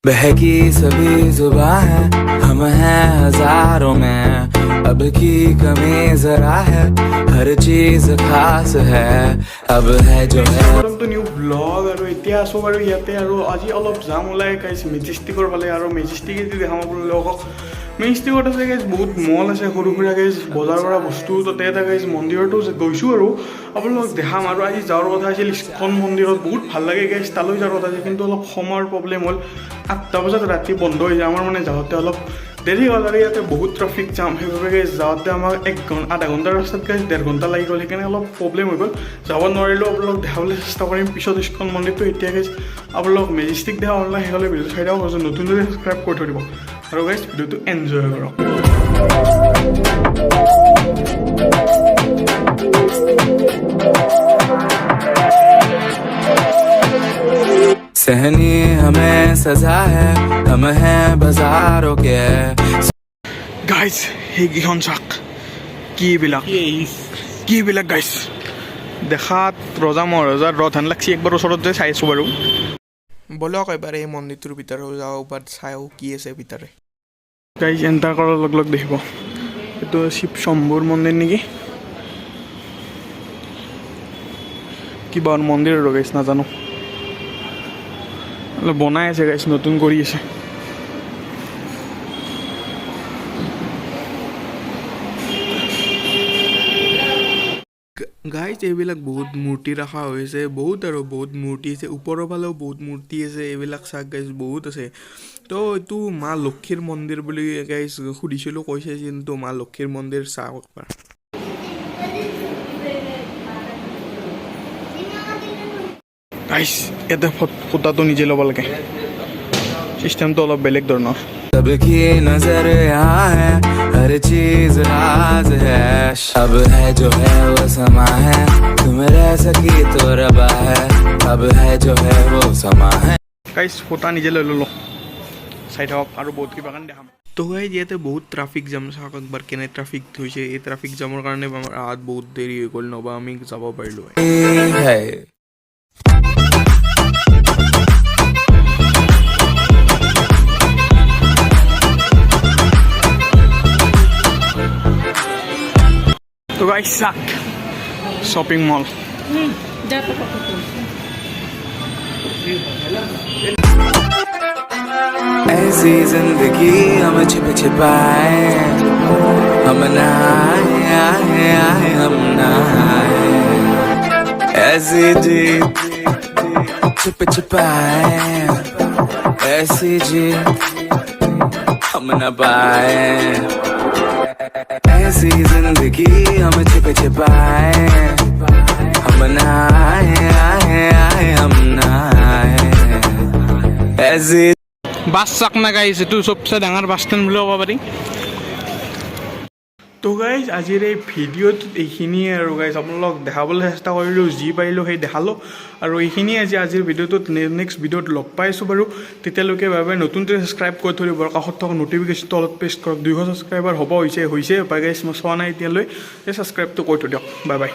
बहकी सभी जुबां है हम हैं हजारों में अब की कमी जरा है हर चीज खास है अब है जो है তো নিউ ব্লগ আৰু এতিয়া আছো বাৰু ইয়াতে আৰু আজি অলপ যাম ওলাই গাইছ মেজেষ্টিকৰ ফালে আৰু মেজেষ্টিকে যদি দেখাম আপোনালোকক মেজেষ্টিকত আছে গাইছ বহুত মল আছে সৰু সুৰা গাইছ বজাৰ কৰা বস্তু তাতে এটা গাইছ মন্দিৰতো গৈছোঁ আৰু আপোনালোকক দেখাম আৰু আজি যাওয়াৰ কথা আছিল ইস্কন মন্দিৰত বহুত ভাল লাগে গাইছ তালৈ যাওয়াৰ কথা আছিল কিন্তু অলপ সময়ৰ প্ৰব্লেম হ'ল 8টা বজাত ৰাতি বন্ধ হৈ যায় আমাৰ মানে যাওঁতে অলপ দেৰি হ'ল আৰু ইয়াতে বহুত ট্ৰাফিক জাম সেইবাবে গাইছ যাওঁতে আমাক আধা ঘণ্টাৰ ৰাস্তাত গাইছ 1.5 ঘণ্টা লাগি গ'ল সেইকাৰণে অলপ প্ৰব্লেম হৈ গ'ল যাব নোৱাৰিলোঁ আপোনালোক দেখাবলৈ চেষ্টা কৰিম পিছত ইস্কন মন্দিৰটো এতিয়া গাইছ আপোনালোক মেজেষ্টিক দেখা অনলাইন সেইকাৰণে ভিডিঅ'টো চাই দিয়ক নতুন যদি ছাবস্ক্ৰাইব কৰি থৈ দিব আৰু গাইছ ভিডিঅ'টো এনজয় কৰক सहनी हमें सजा है हम हैं बाजारों के গাইছ সেইকেইখন চাক কিবিলাক গাইছ দেখাত ৰজা মহাৰজাৰ ৰথ হেন লাগছি একবাৰ ওচৰত যে চাইছোঁ বাৰু বলক এবাৰ এই মন্দিৰটোৰ ভিতৰত যাওঁ এবাৰ চাওঁ কি আছে ভিতৰে গাইছ এণ্টাৰ কৰাৰ লগ লগ দেখিব এইটো শিৱ শম্ভুৰ মন্দিৰ নেকি কিবা মন্দিৰ আৰু গাইছ নাজানো বনাই আছে গাইছ নতুন কৰি আছে গাইজ এইবিলাক বহুত মূৰ্তি ৰখা হৈছে বহুত আৰু বহুত মূৰ্তি আছে ওপৰৰ ফালেও বহুত মূৰ্তি আছে এইবিলাক চাক গাইজ বহুত আছে তো এইটো মা লক্ষীৰ মন্দিৰ বুলি গাইজ সুধিছিলোঁ কৈছে কিন্তু মা লক্ষীৰ মন্দিৰ চাওক একবাৰ গাইছ ইয়াতে ফটোটো নিজে ল'ব লাগে চিষ্টেমটো অলপ বেলেগ ধৰণৰ सबकी नजर यहाँ है हर चीज राज है अब है जो है वो समा है तुम रह सकी तो रबा है अब है जो है वो समा है গাইছ ফটো নিজে লৈ ল'লোঁ চাই থাকক আৰু বহুত কিবা কাৰণে দেখাম তো গাইজ ইয়াতে বহুত ট্ৰাফিক জাম চাওক একবাৰ কেনে ট্ৰাফিক হৈছে এই ট্ৰাফিক জামৰ কাৰণে আমাৰ আহাত বহুত দেৰি হৈ গ'ল নবা আমি যাব পাৰিলোঁ है তো গাইছ চাক শ্বপিং মল ऐसी जिंदगी हम छिप छिपाए हम नहाए आए आए हम नहाए ऐसी जी छिप छिपाए ऐसी जी हम न पाए ऐसी जिंदगी हम छिप छिपाए हम नहाए आए आए हम नहाए ऐसी বাছ চাক না গাইছ এইটো চবচে ডাঙৰ বাছ ষ্টেণ্ড বুলি ক'ব পাৰি তো গাইজ আজিৰ এই ভিডিঅ'টোত এইখিনিয়ে আৰু গাইজ আপোনালোক দেখাবলৈ চেষ্টা কৰিলোঁ যি পাৰিলোঁ সেই দেখালোঁ আৰু এইখিনিয়ে আজিৰ ভিডিঅ'টোত নেক্সট ভিডিঅ'ত লগ পাইছোঁ বাৰু তেতিয়ালৈকে বাবে নতুনকৈ ছাবস্ক্ৰাইব কৰি থৈ দিব আৰু কাষত থকা নটিফিকেশ্যনটো অলপ প্ৰেছ কৰক 200 ছাবস্ক্ৰাইবাৰ হ'ব হৈছে বাই গাইজ মই চোৱা নাই এতিয়ালৈ এই ছাবস্ক্ৰাইবটো কৰি থৈ দিয়ক বাই বাই